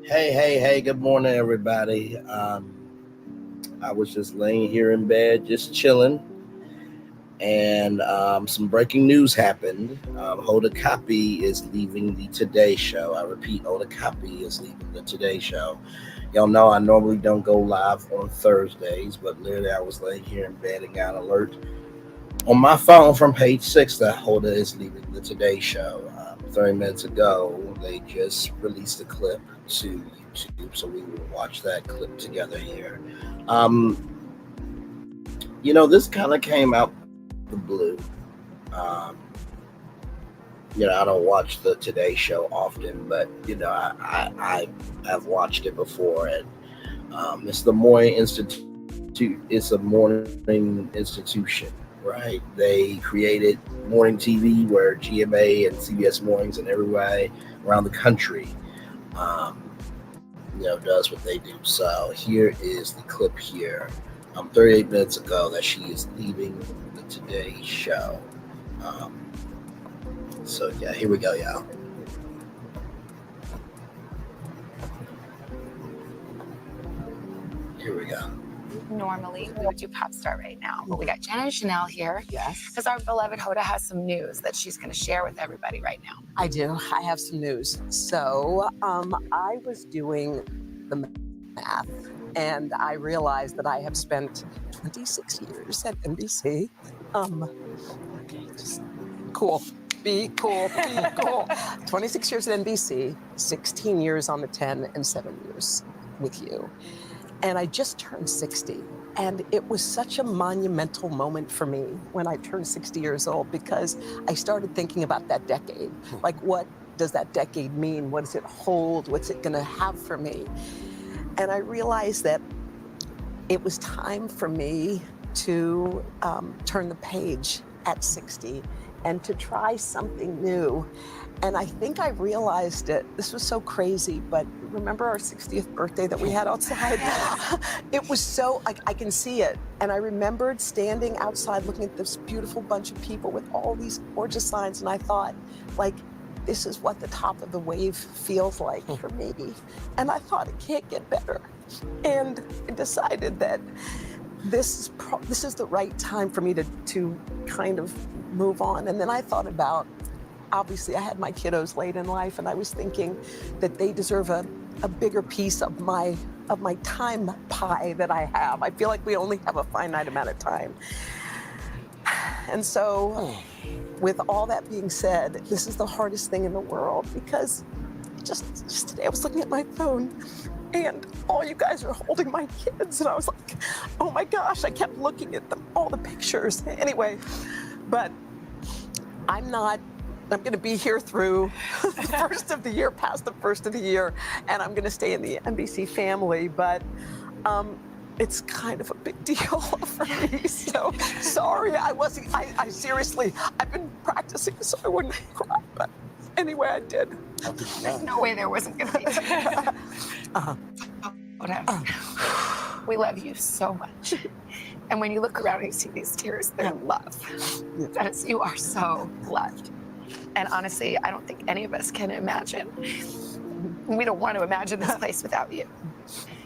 Hey, good morning, everybody. I was just laying here in bed, just chilling, and some breaking news happened. Hoda Kotb is leaving the Today Show. I repeat, Hoda Kotb is leaving the Today Show. Y'all know I normally don't go live on Thursdays, but literally I was laying here in bed and got an alert on my phone from page six that Hoda is leaving the Today Show. 30 minutes ago, they just released a clip to YouTube, so we will watch that clip together here. This kind of came out the blue. Um, I don't watch the Today Show often, but I have watched it before, and it's the morning institute. It's a morning institution, right? They created morning TV where GMA and CBS Mornings and everywhere around the country, um, does what they do. So here is the clip here. 38 minutes ago that she is leaving the Today Show. Um, so yeah, here we go, y'all. Here we go. Normally we would do pop star right now, but we got Jenna and Chanel here. Yes. Because our beloved Hoda has some news that she's going to share with everybody right now. I do. I have some news. So I was doing the math and I realized that I have spent 26 years at NBC. Okay, just cool. Be cool. 26 years at NBC, 16 years on the 10, and 7 years with you. And I just turned 60. And it was such a monumental moment for me when I turned 60 years old, because I started thinking about that decade. Like, what does that decade mean? What does it hold? What's it gonna have for me? And I realized that it was time for me to turn the page at 60 and to try something new. And I think I realized it. This was so crazy, but remember our 60th birthday that we had outside? It was so, I can see it. And I remembered standing outside looking at this beautiful bunch of people with all these gorgeous signs. And I thought, like, this is what the top of the wave feels like for me. And I thought, it can't get better. And I decided that this is the right time for me to kind of move on. And then I thought about, obviously I had my kiddos late in life, and I was thinking that they deserve a bigger piece of my time pie that I have. I feel like we only have a finite amount of time. And so with all that being said, this is the hardest thing in the world, because just today I was looking at my phone and all you guys are holding my kids, and I was like, oh my gosh, I kept looking at them, all the pictures. Anyway, but I'm gonna be here through the first of the year, past the first of the year, and I'm gonna stay in the NBC family, but it's kind of a big deal for me, so sorry. I seriously, I've been practicing so I wouldn't cry, but anyway, I did. There's no way there wasn't going to be. We love you so much. And when you look around and you see these tears, they're love. You are so loved. And honestly, I don't think any of us can imagine. We don't want to imagine this place without you.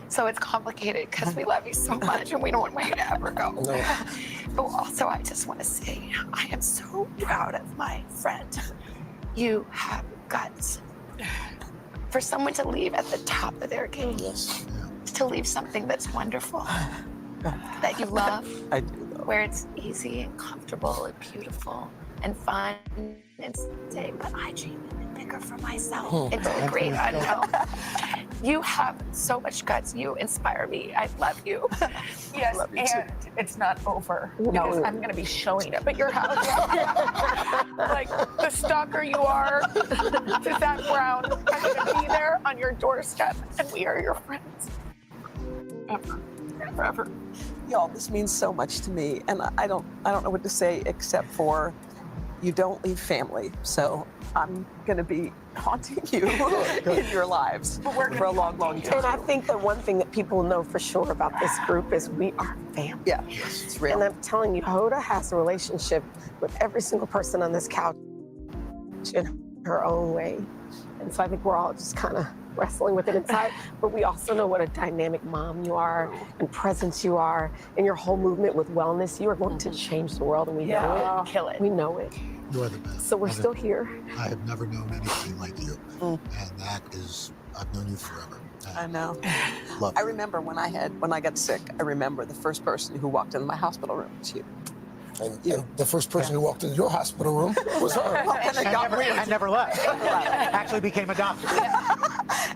So it's complicated because we love you so much and we don't want you to ever go. No. But also, I just want to say, I am so proud of my friend. You have guts. For someone to leave at the top of their game, to leave something that's wonderful, that you love, I do love. Where it's easy and comfortable and beautiful and fun and safe, but I dream it bigger for myself. It's the great unknown. You have so much guts. You inspire me. I love you. Yes, love you and too. it's not over because I'm going to be showing up at your house. Like the stalker you are, to Zach Brown, I'm going to be there on your doorstep, and we are your friends. Forever. Y'all, this means so much to me, and I don't know what to say except for, you don't leave family. So I'm gonna be haunting you in your lives for a long, long time. And I think the one thing that people know for sure about this group is we are family. Yeah, it's real. And I'm telling you, Hoda has a relationship with every single person on this couch in her own way. And so I think we're all just kind of wrestling with it inside. But we also know what a dynamic mom you are and presence you are, and your whole movement with wellness. You are going to change the world, and we know it. Kill it. We know it. You are the best. So we're still here. I have never known anything like you. And that is, I've known you forever. I know. Love I you. remember when I got sick, I remember the first person who walked into my hospital room was you. And the first person who walked into your hospital room was her. And it got weird. I never left. Actually became a doctor.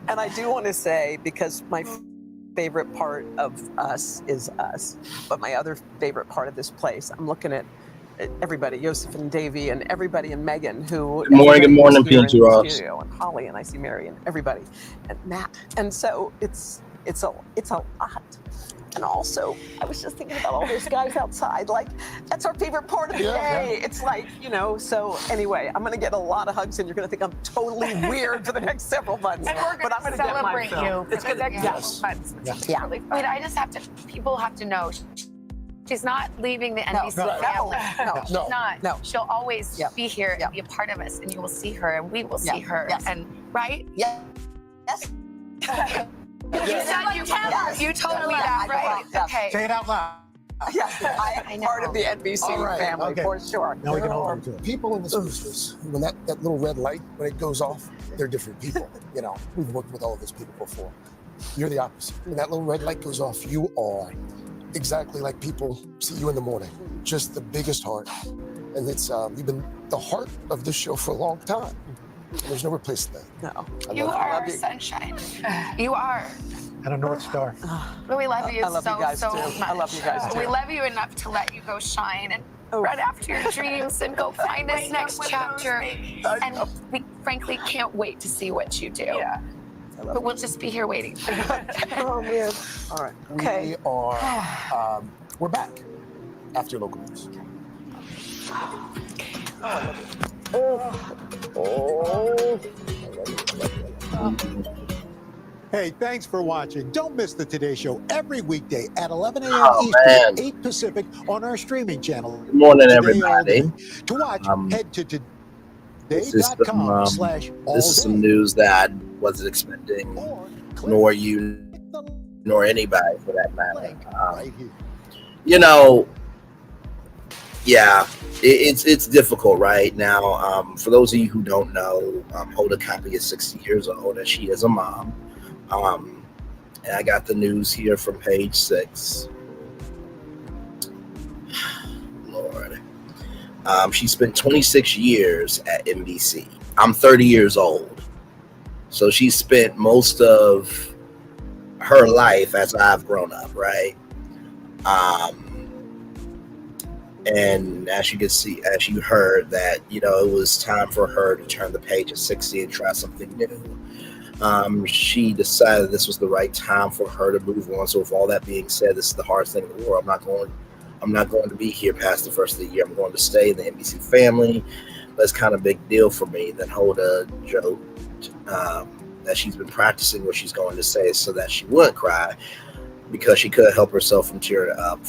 And I do want to say, because my favorite part of us is us, but my other favorite part of this place, I'm looking at everybody, Yosef and Davey and everybody and Megan, who Good morning, here in Pinky the Ross. studio, and Holly, and I see Mary and everybody, and Matt. And so it's a lot. And also, I was just thinking about all those guys outside. Like, that's our favorite part of the day. It's like, so anyway, I'm going to get a lot of hugs, and you're going to think I'm totally weird for the next several months. And we're But I'm going to gonna get celebrate my fill. you It's for the gonna- next yes. months. It's Yeah. really fun. I just people have to know, she's not leaving the NBC no, family. no, She's no, not. no. She'll always Yep. be here Yep. and be a part of us, and you will see her, and we will see Yep. her. Yes. And right? Yes. You said you told me that, right? Yes. Okay. Say it out loud. Yeah, I am know. part of the NBC All right, family okay. for sure. Now we can There hold are on to it. people in this business, when that little red light, when it goes off, they're different people. We've worked with all of those people before. You're the opposite. When that little red light goes off, you are exactly like people see you in the morning. Just the biggest heart. And it's you've been the heart of this show for a long time. And there's no replacing that. No. You love are I love our you. sunshine. You are. And a North Star. But we love you I love so, you guys so too. much. I love you guys too. We love you enough to let you go shine and run after your dreams and go find this next chapter. And we frankly can't wait to see what you do. Yeah. But we'll just be here waiting for you. Oh, man. All right. Okay. We are, we're back after local news. Hey, thanks for watching. Don't miss the Today Show every weekday at 11 a.m. Oh, Eastern, man. 8 Pacific on our streaming channel. Good morning, Today everybody. All Day. To watch, head to This is some, today.com/all this is some news that I wasn't expecting, nor you, nor anybody for that matter. Right here. It's difficult right now. For those of you who don't know, Hoda Kotb is 60 years old, and she is a mom. And I got the news here from page 6. Lord. She spent 26 years at NBC. I'm 30 years old. So she spent most of her life as I've grown up, right? And as you can see, as you heard, that, it was time for her to turn the page at 60 and try something new. She decided this was the right time for her to move on. So with all that being said, this is the hardest thing in the world. I'm not going to be here past the first of the year. I'm going to stay in the NBC family. That's kind of a big deal for me. Then Hoda joked that she's been practicing what she's going to say so that she wouldn't cry, because she could help herself from tearing up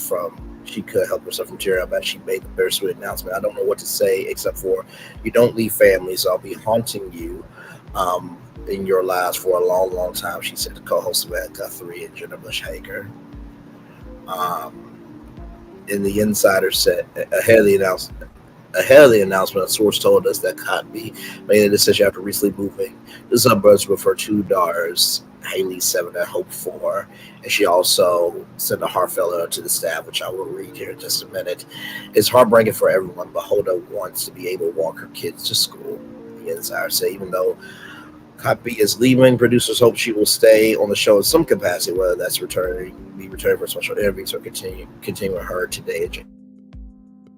as she made the bittersweet announcement. I don't know what to say except for, you don't leave family, so I'll be haunting you in your lives for a long, long time, she said to co-host Hoda Kotb and Jenna Bush Hager. In the insider said ahead of the announcement, a source told us that Kotb made a decision after recently moving the suburbs with her 2 daughters, Haley 7 and Hope 4, and she also sent a heartfelt letter to the staff, which I will read here in just a minute. It's heartbreaking for everyone, but Hoda wants to be able to walk her kids to school. The insider said, even though Kotb is leaving, producers hope she will stay on the show in some capacity, whether that's returning for special interviews or continue her today.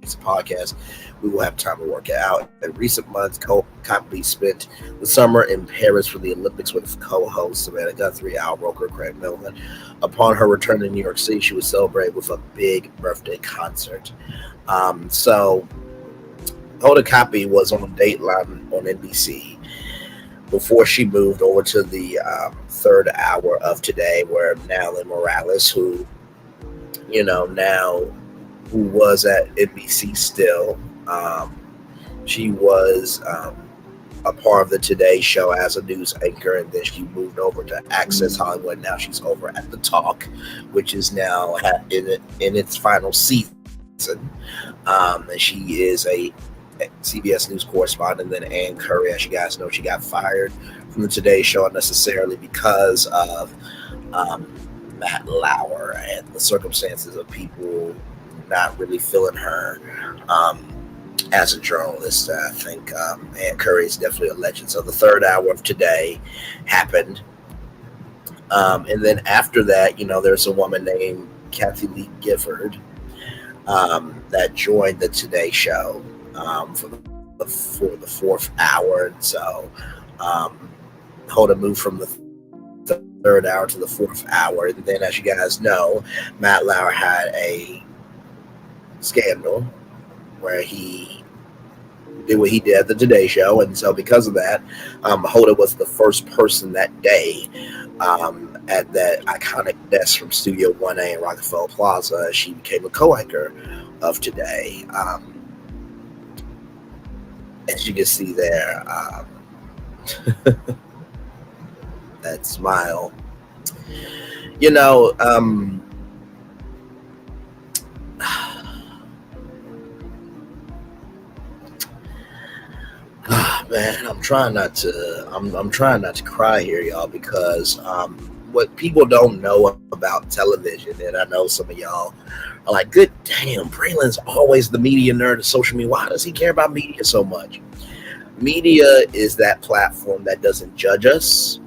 It's a podcast. We will have time to work it out. In recent months, Kotb spent the summer in Paris for the Olympics with co-host Savannah Guthrie, Al Roker, Craig Millman. Upon her return to New York City, she would celebrate with a big birthday concert. So Hoda Kotb was on Dateline on NBC before she moved over to the third hour of Today, where Natalie Morales, who was at NBC still, she was a part of the Today Show as a news anchor, and then she moved over to Access Hollywood. Now she's over at The Talk, which is now in its final season. And she is a CBS News correspondent. And then Ann Curry, as you guys know, she got fired from the Today Show unnecessarily because of Matt Lauer and the circumstances of people not really feeling her as a journalist. I think Ann Curry is definitely a legend. So the third hour of Today happened. And then after that, there's a woman named Kathy Lee Gifford that joined the Today Show for the fourth hour. And so Hoda moved from the third hour to the fourth hour. And then, as you guys know, Matt Lauer had a scandal where he did what he did at the Today Show. And so because of that, Hoda was the first person that day at that iconic desk from Studio 1A in Rockefeller Plaza. She became a co-anchor of Today. As you can see there, that smile. Man, I'm trying not to cry here, y'all, because what people don't know about television, and I know some of y'all are like, good damn, Braylon's always the media nerd of social media. Why does he care about media so much? Media is that platform that doesn't judge us,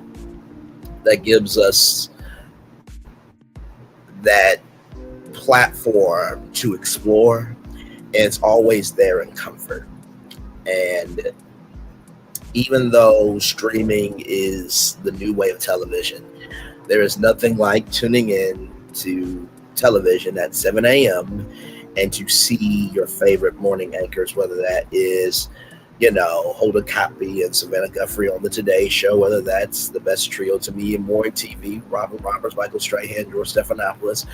that gives us that platform to explore, and it's always there in comfort. And even though streaming is the new way of television, there is nothing like tuning in to television at 7 a.m. and to see your favorite morning anchors, whether that is, Hoda Kotb and Savannah Guthrie on the Today Show, whether that's the best trio to me in morning TV, Robin Roberts, Michael Strahan, George Stephanopoulos,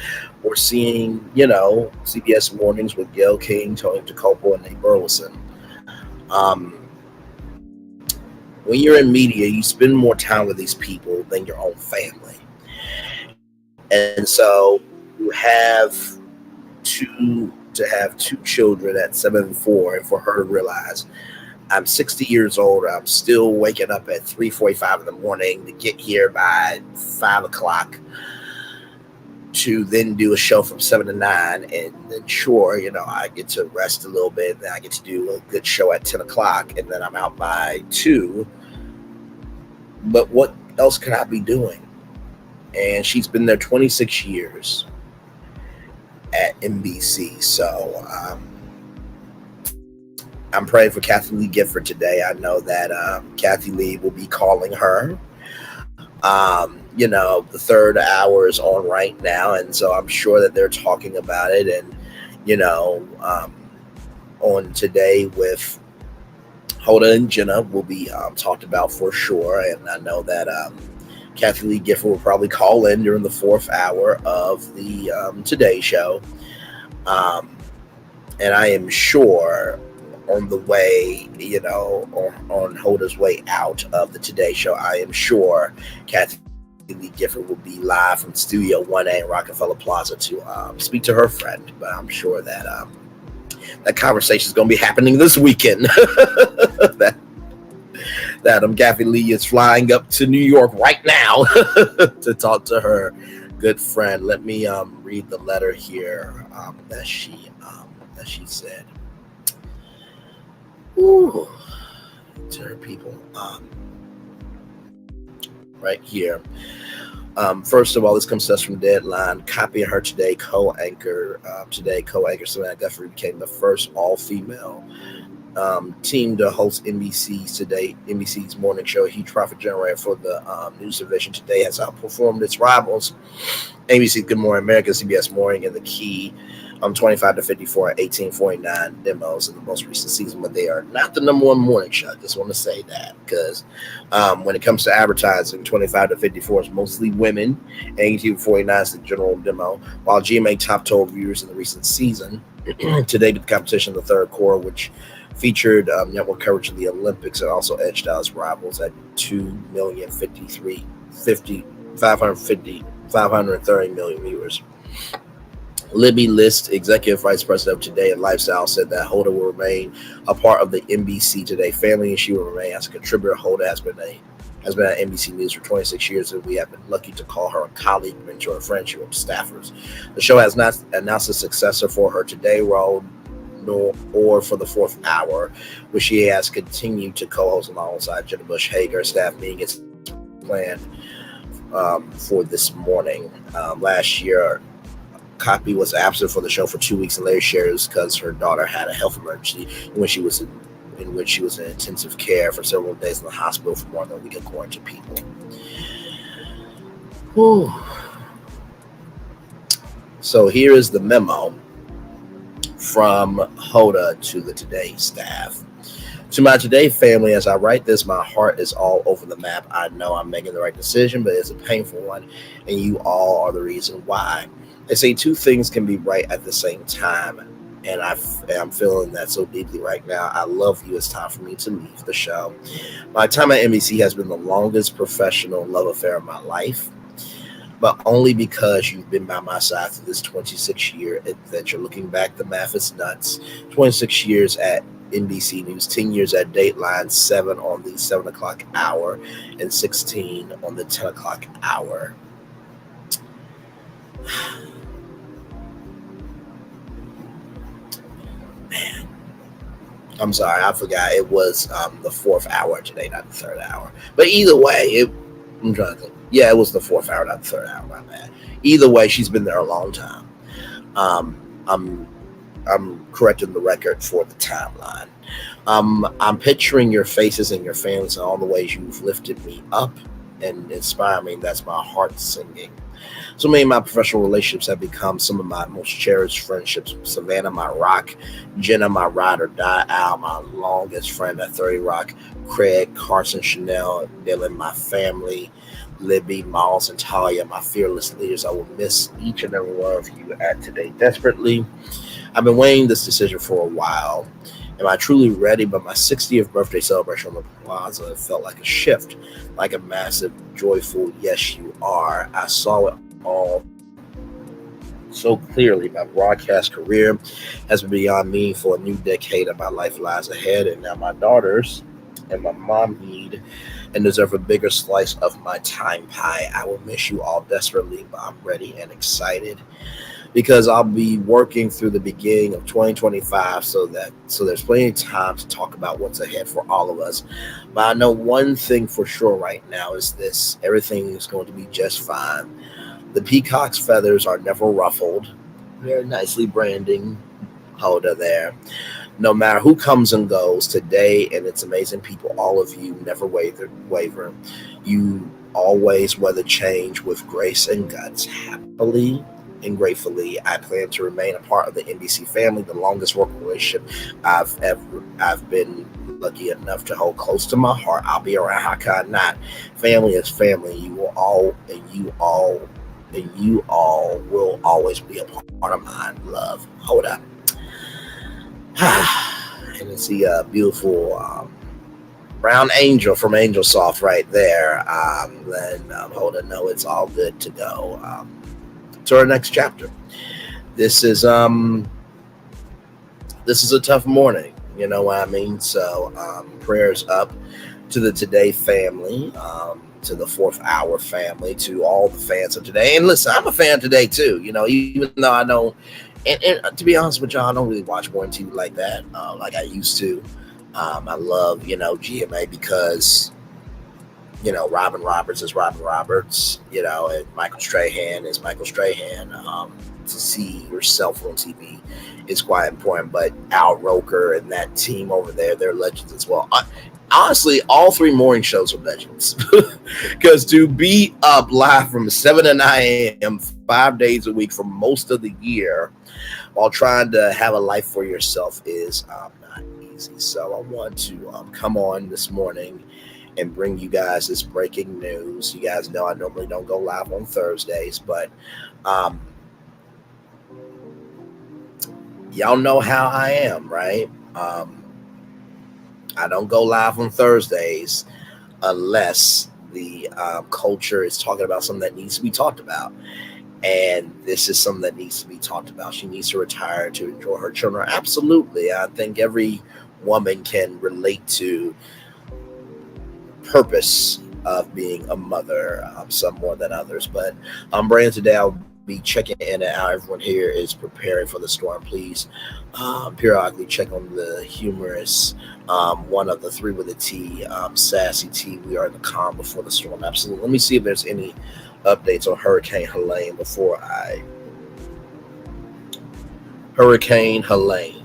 or seeing, CBS Mornings with Gayle King, Tony Toccopo, and Nate Burleson. When you're in media, you spend more time with these people than your own family. And so you have to have two children at 7 and 4, and for her to realize, I'm 60 years old, I'm still waking up at 3:45 in the morning to get here by 5 o'clock to then do a show from 7 to 9. And then sure, I get to rest a little bit, and then I get to do a good show at 10 o'clock, and then I'm out by 2. But what else could I be doing? And she's been there 26 years at NBC. So I'm praying for Kathy Lee Gifford today. I know that Kathy Lee will be calling her. The third hour is on right now, and so I'm sure that they're talking about it. And on Today with Hoda and Jenna will be talked about for sure. And I know that Kathy Lee Gifford will probably call in during the fourth hour of the Today Show. And I am sure on the way, on Hoda's way out of the Today Show, I am sure Kathy Lee Gifford will be live from Studio 1A in Rockefeller Plaza to speak to her friend. But I'm sure that that conversation is going to be happening this weekend. that Kathy Lee is flying up to New York right now to talk to her good friend. Let me read the letter here that she said. Ooh, to her people. Right here. First of all, this comes to us from Deadline. Copying her Today co-anchor Savannah Guthrie became the first all-female team to host NBC's morning show. A huge profit generator for the news division. Today has outperformed its rivals, ABC Good Morning America, CBS Morning, and the Key 25 to 54 at 1849 demos in the most recent season, but they are not the number one morning show. I just want to say that because when it comes to advertising, 25 to 54 is mostly women, and 18 to 49 is the general demo, while GMA top total viewers in the recent season. Today, the competition in the third quarter, which featured network coverage of the Olympics and also edged out its rivals at 530 million viewers. Libby List, executive vice president of Today and Lifestyle, said that Hoda will remain a part of the NBC Today family, and she will remain as a contributor. Hoda has been at NBC News for 26 years, and we have been lucky to call her a colleague, mentor, and friend. She wrote to staffers. The show has not announced a successor for her Today role, or for the fourth hour, which she has continued to co-host alongside Jenna Bush Hager. Staff meeting is planned for this morning. Last year, Kotb was absent from the show for 2 weeks and later shared it was because her daughter had a health emergency in which she was in intensive care for several days in the hospital for more than a week, according to People. Whew. So here is the memo from Hoda to the Today staff. To my Today family, as I write this, my heart is all over the map. I know I'm making the right decision, but it's a painful one, and you all are the reason why. They say two things can be right at the same time, and I'm feeling that so deeply right now. I love you. It's time for me to leave the show. My time at NBC has been the longest professional love affair of my life, but only because you've been by my side through this 26-year adventure. Looking back, the math is nuts. 26 years at NBC News, 10 years at Dateline, 7 on the 7 o'clock hour, and 16 on the 10 o'clock hour. Man, I'm sorry, I forgot it was the fourth hour today, not the third hour. But either way, I'm trying to think. Yeah, it was the fourth hour, not the third hour. My bad. Either way, she's been there a long time. I'm correcting the record for the timeline. I'm picturing your faces and your families and all the ways you've lifted me up and inspired me. That's my heart singing. So many of my professional relationships have become some of my most cherished friendships. Savannah, my rock. Jenna, my ride or die. Al, my longest friend at 30 Rock. Craig, Carson, Chanel, Dylan, my family. Libby, Miles, and Talia, my fearless leaders. I will miss each and every one of you at Today desperately. I've been weighing this decision for a while. Am I truly ready? But my 60th birthday celebration on the plaza felt like a shift, like a massive, joyful, yes, you are. I saw it all so clearly. My broadcast career has been beyond meaningful. A new decade of my life lies ahead, and now my daughters and my mom need and deserve a bigger slice of my time pie. I will miss you all desperately, but I'm ready and excited because I'll be working through the beginning of 2025 so there's plenty of time to talk about what's ahead for all of us. But I know one thing for sure right now is this: everything is going to be just fine. The peacock's feathers are never ruffled. They're nicely branding Hoda there. No matter who comes and goes, Today and its amazing people, all of you never waver. You always weather change with grace and guts. Happily and gratefully, I plan to remain a part of the NBC family, the longest working relationship I've been lucky enough to hold close to my heart. I'll be around. How can I not? Family is family. You all will always be a part of mine. Love, Hoda. And it's the beautiful brown angel from Angel Soft right there. Then Hoda, know it's all good to go to our next chapter. This is a tough morning, you know what I mean? So prayers up to the Today family, to the fourth hour family, to all the fans of Today. And listen, I'm a fan of Today too, you know, even though I don't. And to be honest with y'all, I don't really watch morning TV like that, like I used to. I love, GMA because, Robin Roberts is Robin Roberts, and Michael Strahan is Michael Strahan. To see yourself on TV is quite important. But Al Roker and that team over there, they're legends as well. Honestly, all three morning shows are legends. Because to be up live from 7 to 9 a.m. 5 days a week for most of the year while trying to have a life for yourself is not easy. So I want to come on this morning and bring you guys this breaking news. You guys know I normally don't go live on Thursdays, but y'all know how I am, right? I don't go live on Thursdays unless the culture is talking about something that needs to be talked about. And this is something that needs to be talked about. She needs to retire to enjoy her children. Absolutely. I think every woman can relate to purpose of being a mother, some more than others. But Brandon, today I'll be checking in and out. Everyone here is preparing for the storm. Please periodically check on the humorous one of the three with a T, sassy T. We are in the calm before the storm. Absolutely. Let me see if there's any updates on Hurricane Helene before I. Hurricane Helene.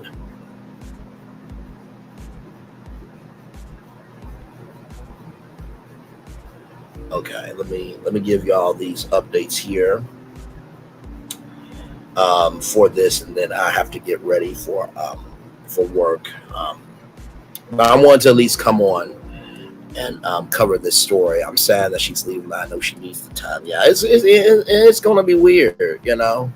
Okay, let me give y'all these updates here for this, and then I have to get ready for work. But I want to at least come on and cover this story. I'm sad that she's leaving, but I know she needs the time. Yeah, it's going to be weird, you know.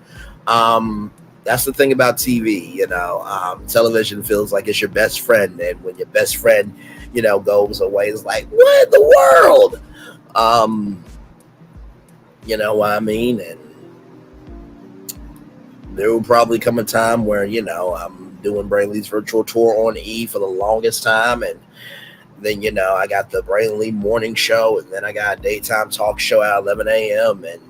That's the thing about TV, you know. Television feels like it's your best friend, and when your best friend, you know, goes away, it's like, what in the world? You know what I mean? And there will probably come a time where, you know, I'm doing Brainley's virtual tour on E for the longest time, and then, you know, I got the Brainley morning show, and then I got a daytime talk show at 11 a.m. And,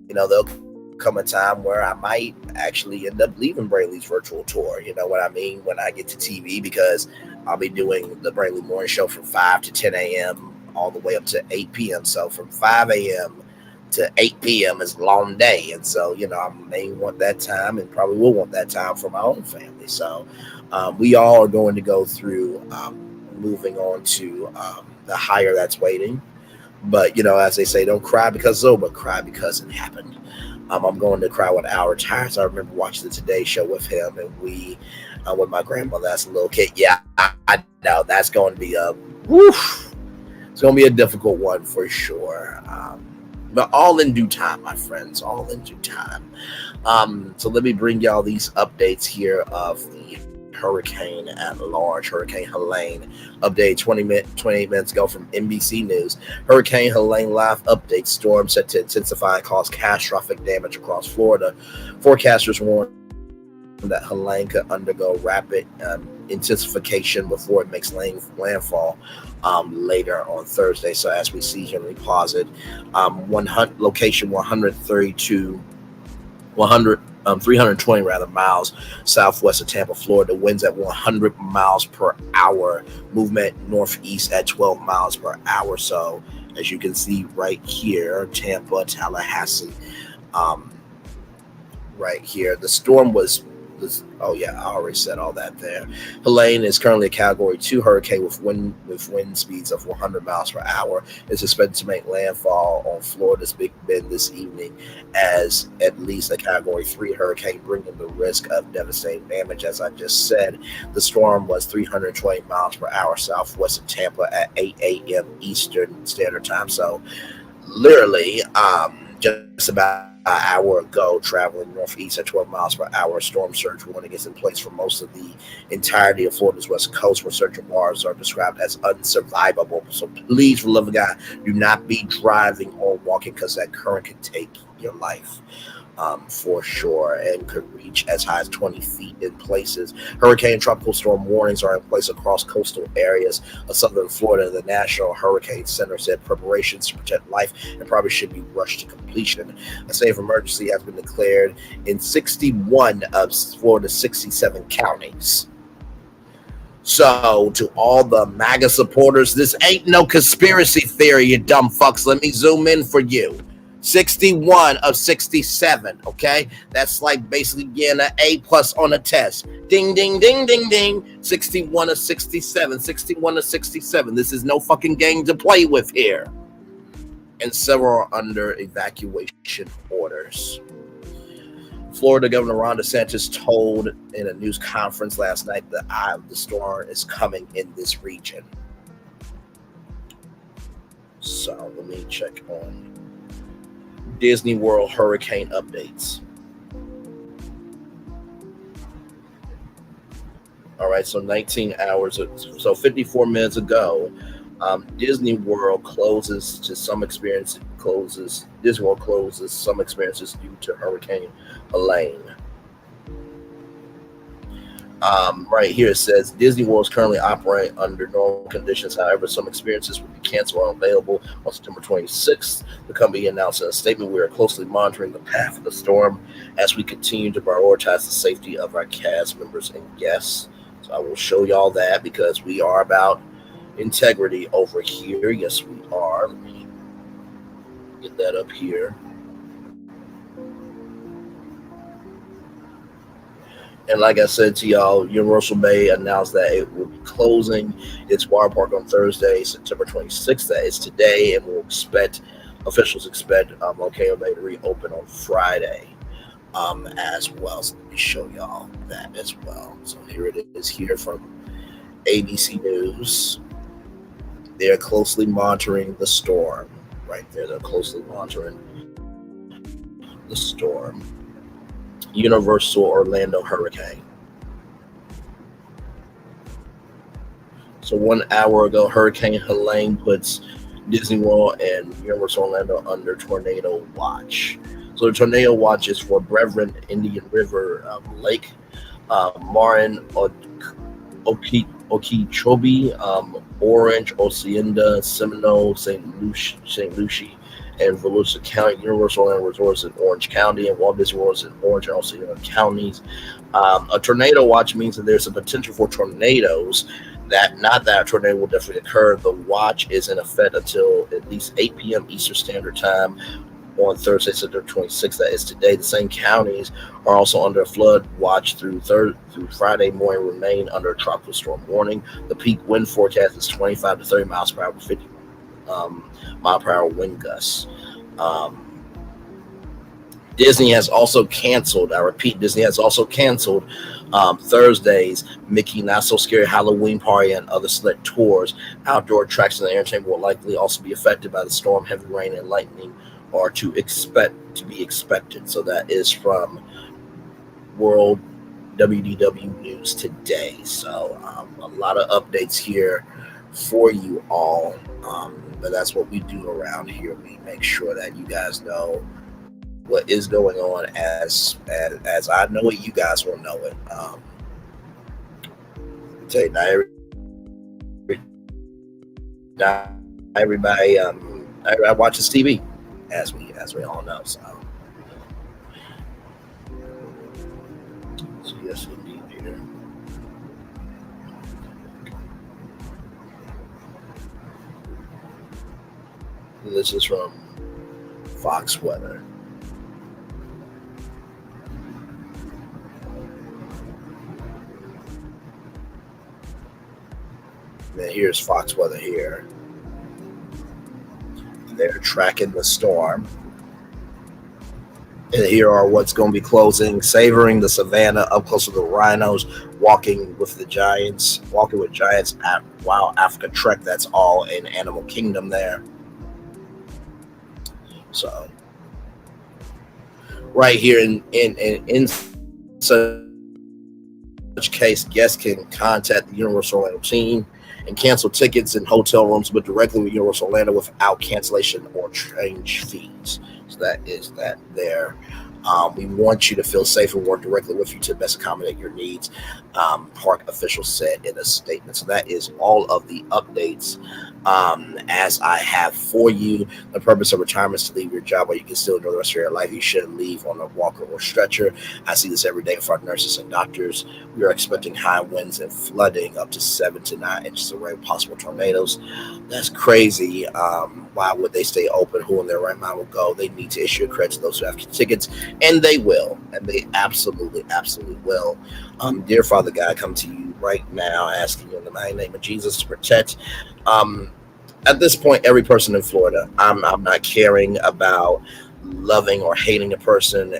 you know, there'll come a time where I might actually end up leaving Brainley's virtual tour. You know what I mean? When I get to TV, because I'll be doing the Brainley morning show from 5 to 10 a.m. all the way up to 8 p.m. So from 5 a.m. to 8 p.m. is a long day. And so, you know, I may want that time, and probably will want that time for my own family. So we all are going to go through moving on to the higher that's waiting. But, you know, as they say, don't cry because it's over, cry because it happened. I'm going to cry when Al retires. I remember watching the Today Show with him, and we, with my grandmother as a little kid. Yeah, I know that's going to be a, woof. It's going to be a difficult one for sure. But all in due time, my friends, all in due time. So let me bring y'all these updates here of the hurricane at large, Hurricane Helene. Update 28 minutes ago from NBC News. Hurricane Helene live update. Storm set to intensify and cause catastrophic damage across Florida. Forecasters warn that Helene could undergo rapid intensification before it makes landfall later on Thursday. So as we see here, let me pause it. Location 320 miles southwest of Tampa, Florida. Winds at 100 miles per hour. Movement northeast at 12 miles per hour. So as you can see right here, Tampa, Tallahassee, right here. The storm was. Oh yeah, I already said all that there. Helene is currently a Category 2 hurricane with wind speeds of 100 miles per hour. It's expected to make landfall on Florida's Big Bend this evening as at least a Category 3 hurricane, bringing the risk of devastating damage. As I just said, the storm was 320 miles per hour southwest of Tampa at 8 a.m. Eastern Standard Time. So literally just about an hour ago, traveling northeast at 12 miles per hour. Storm surge warning is in place for most of the entirety of Florida's west coast, where certain bars are described as unsurvivable. So please, for the love of God, do not be driving or walking, because that current can take your life. For sure, and could reach as high as 20 feet in places. Hurricane and tropical storm warnings are in place across coastal areas of southern Florida. The National Hurricane Center said preparations to protect life and probably should be rushed to completion. A state of emergency has been declared in 61 of Florida's 67 counties. So, to all the MAGA supporters, this ain't no conspiracy theory, you dumb fucks. Let me zoom in for you. 61 of 67, okay? That's like basically getting an A+ on a test. Ding, ding, ding, ding, ding. 61 of 67, 61 of 67. This is no fucking game to play with here. And several are under evacuation orders. Florida Governor Ron DeSantis told in a news conference last night that the eye of the storm is coming in this region. So let me check on Disney World hurricane updates. All right, so 19 hours, so 54 minutes ago, Disney World closes to some experience. Disney World closes some experiences due to Hurricane Helene. Right here it says Disney World is currently operating under normal conditions. However, some experiences will be canceled or unavailable on September 26th. The company announced in a statement, "We are closely monitoring the path of the storm as we continue to prioritize the safety of our cast members and guests." So I will show y'all that because we are about integrity over here. Yes, we are. Let me get that up here. And like I said to y'all, Universal Bay announced that it will be closing its water park on Thursday, September 26th. That is today, and officials expect Volcano Bay to reopen on Friday as well. So let me show y'all that as well. So here it is here from ABC News. They are closely monitoring the storm. Right there, they're closely monitoring the storm. Universal Orlando Hurricane. So 1 hour ago, Hurricane Helene puts Disney World and Universal Orlando under tornado watch. So the tornado watch is for Brethren, Indian River Lake, Marin, Okeechobee, Orange, Hacienda, Seminole, St. Lucie, and Volusia County. Universal Orlando Resorts in Orange County, and Walt Disney World in Orange and Hacienda counties. A tornado watch means that there's a potential for tornadoes. Not that a tornado will definitely occur. The watch is in effect until at least 8 p.m. Eastern Standard Time on Thursday, September 26th. That is today. The same counties are also under a flood watch through Friday morning, remain under a tropical storm warning. The peak wind forecast is 25 to 30 miles per hour with 50 mile per hour wind gusts. Disney has also canceled, I repeat, Disney has also canceled Thursday's Mickey Not So Scary Halloween Party and other select tours. Outdoor attractions and entertainment will likely also be affected by the storm. Heavy rain and lightning are to be expected. So that is from World WDW News today. So a lot of updates here for you all. But that's what we do around here. We make sure that you guys know what is going on as I know it, you guys will know it. Tell you, not everybody watches TV, as we all know. So yes, indeed, Peter. This is from Fox Weather. And here's Fox Weather here. They're tracking the storm. And here are what's going to be closing: Savoring the Savannah, up close to the rhinos, Walking with Giants at Wild Africa Trek. That's all in Animal Kingdom there. So right here in such case, guests can contact the Universal Orlando team and cancel tickets and hotel rooms, but directly with Universal Orlando without cancellation or change fees. So that is that there. We want you to feel safe and work directly with you to best accommodate your needs, park officials said in a statement. So that is all of the updates as I have for you. The purpose of retirement is to leave your job while you can still enjoy the rest of your life. You shouldn't leave on a walker or stretcher. I see this every day for our nurses and doctors. We are expecting high winds and flooding up to 7 to 9 inches of rain, possible tornadoes. That's crazy. Why would they stay open? Who in their right mind will go? They need to issue a credit to those who have tickets, and they will, and they absolutely will. Dear Father God, I come to you right now asking you in the mighty name of Jesus to protect at this point every person in Florida. I'm not caring about loving or hating a person.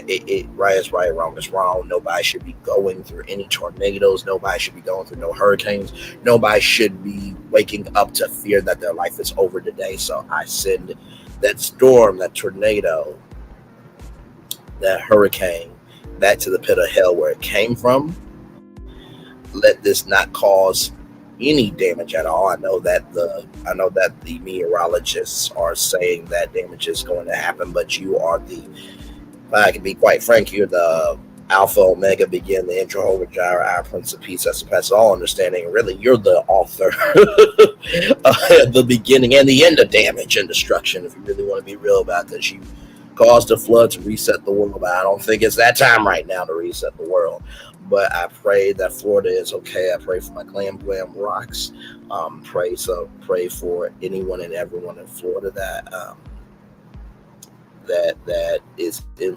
Right is right, wrong is wrong. Nobody should be going through any tornadoes. Nobody should be going through no hurricanes. Nobody should be waking up to fear that their life is over today. So I send that storm, that tornado, that hurricane back to the pit of hell where it came from. let this not cause any damage at all. I know that the meteorologists are saying that damage is going to happen, but you are if I can be quite frank, you're the Alpha Omega, begin the intro over gyra, our Prince of Peace that surpasses all understanding. Really, you're the author the beginning and the end of damage and destruction, if you really want to be real about this. You caused a flood to reset the world, but I don't think it's that time right now to reset the world. But I pray that Florida is okay. I pray for my glam rocks. Pray for anyone and everyone in Florida that is in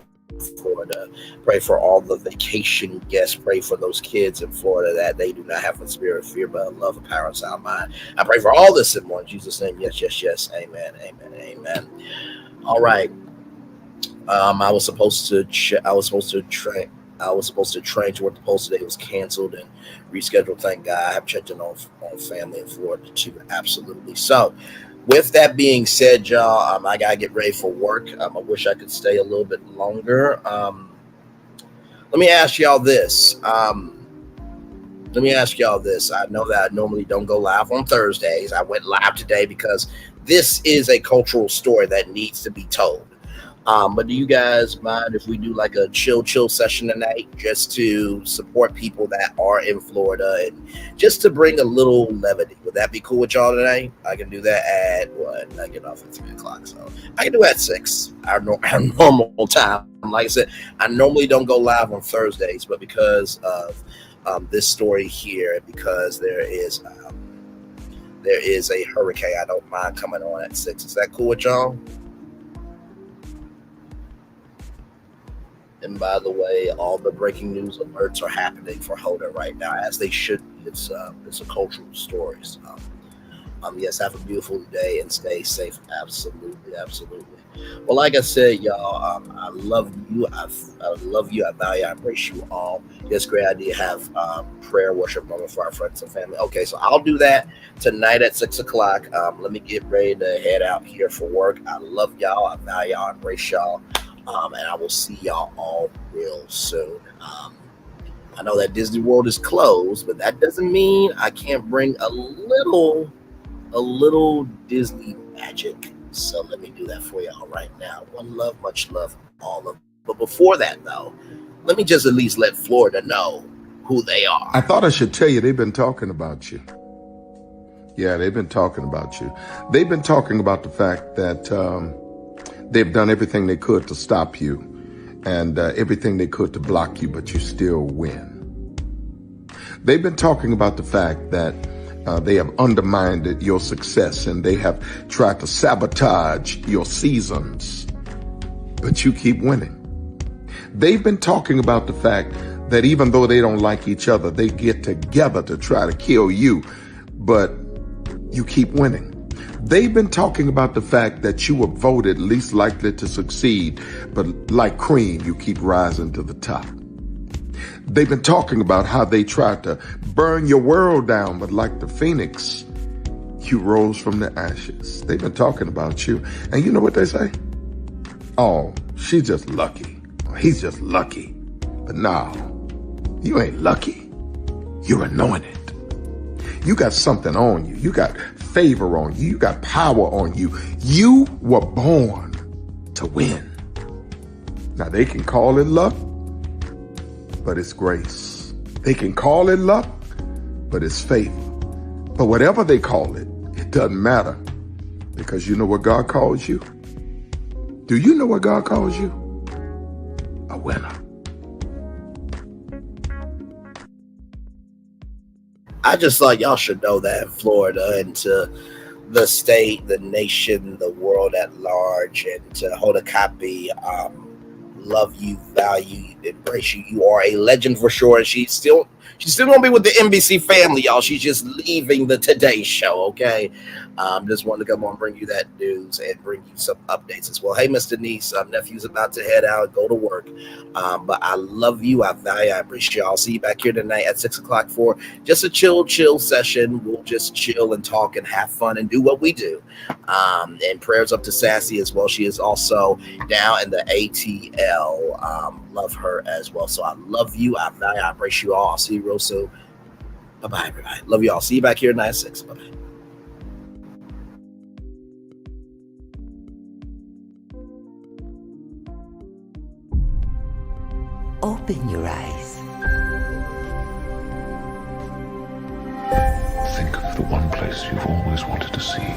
Florida. Pray for all the vacation guests. Pray for those kids in Florida that they do not have a spirit of fear, but a love, a power, and sound mind. I pray for all this in one Jesus' name. Yes, yes, yes. Amen, amen, amen. All right. I was supposed to train to work the post today. It was canceled and rescheduled. Thank God. I have checked in on family in Florida too. Absolutely. So, with that being said, y'all, I gotta get ready for work. I wish I could stay a little bit longer. Let me ask y'all this. I know that I normally don't go live on Thursdays. I went live today because this is a cultural story that needs to be told. But do you guys mind if we do like a chill session tonight, just to support people that are in Florida and just to bring a little levity? Would that be cool with y'all tonight? I can do that at what? I get off at 3:00, so I can do it at 6, our normal time. Like I said, I normally don't go live on Thursdays, but because of this story here, because there is a hurricane, I don't mind coming on at 6. Is that cool with y'all? And by the way, all the breaking news alerts are happening for Hoda right now, as they should be. It's a cultural story. So, yes, have a beautiful day and stay safe. Absolutely, absolutely. Well, like I said, y'all, I love you. I love you. I value. I embrace you all. It's a great idea to have prayer worship moment for our friends and family. Okay, so I'll do that tonight at 6:00. Let me get ready to head out here for work. I love y'all. I value y'all. I embrace y'all. And I will see y'all all real soon. I know that Disney World is closed, but that doesn't mean I can't bring a little Disney magic. So let me do that for y'all right now. One love, much love, all of. But before that, though, let me just at least let Florida know who they are. I thought I should tell you they've been talking about you. Yeah, they've been talking about you. They've been talking about the fact that they've done everything they could to stop you and everything they could to block you, but you still win. They've been talking about the fact that they have undermined your success and they have tried to sabotage your seasons, but you keep winning. They've been talking about the fact that even though they don't like each other, they get together to try to kill you, but you keep winning. They've been talking about the fact that you were voted least likely to succeed, but like cream, you keep rising to the top. They've been talking about how they tried to burn your world down, but like the phoenix, you rose from the ashes. They've been talking about you. And you know what they say? Oh, she's just lucky. He's just lucky. But no, you ain't lucky. You're anointed. You got something on you. You got favor on you. You got power on you. You were born to win. Now they can call it luck, but it's grace. They can call it luck, but it's favor. But whatever they call it, it doesn't matter, because you know what God calls you? Do you know what God calls you? A winner. I just thought y'all should know that in Florida and to the state, the nation, the world at large, and to Hoda Kotb, love you, value, embrace you. You are a legend for sure. And she's still gonna be with the NBC family, y'all. She's just leaving the Today Show. Okay, just wanted to come on and bring you that news and bring you some updates as well. Hey, Mr. Niece, nephew's about to head out, go to work. But I love you, I value, I appreciate you. I'll see you back here tonight at 6:00 for just a chill session. We'll just chill and talk and have fun and do what we do. And prayers up to Sassy as well. She is also down in the ATL. Love her as well. So I love you, I value, I appreciate you all. I'll see you real soon. Bye-bye, everybody. Love you all. See you back here at 9-6. Bye-bye. Open your eyes. Think of the one place you've always wanted to see.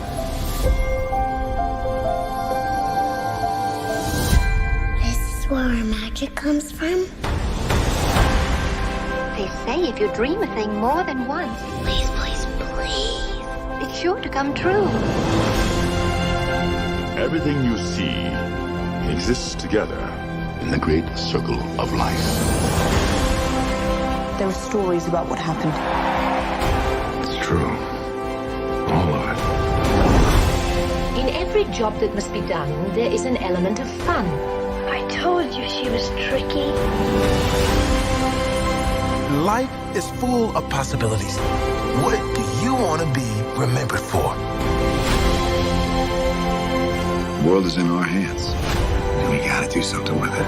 This is where our magic comes from? They say if you dream a thing more than once, Please, please, please. it's sure to come true. Everything you see exists together in the great circle of life. There were stories about what happened. It's true. All of it. In every job that must be done, there is an element of fun. I told you she was tricky. Life is full of possibilities. What do you want to be remembered for? The world is in our hands, and we gotta do something with it.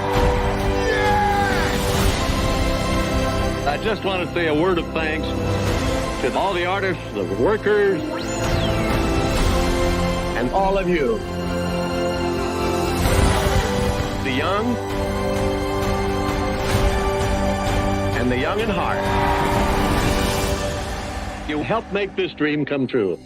I just want to say a word of thanks to all the artists, the workers, and all of you. The young and the young in heart. You helped make this dream come true.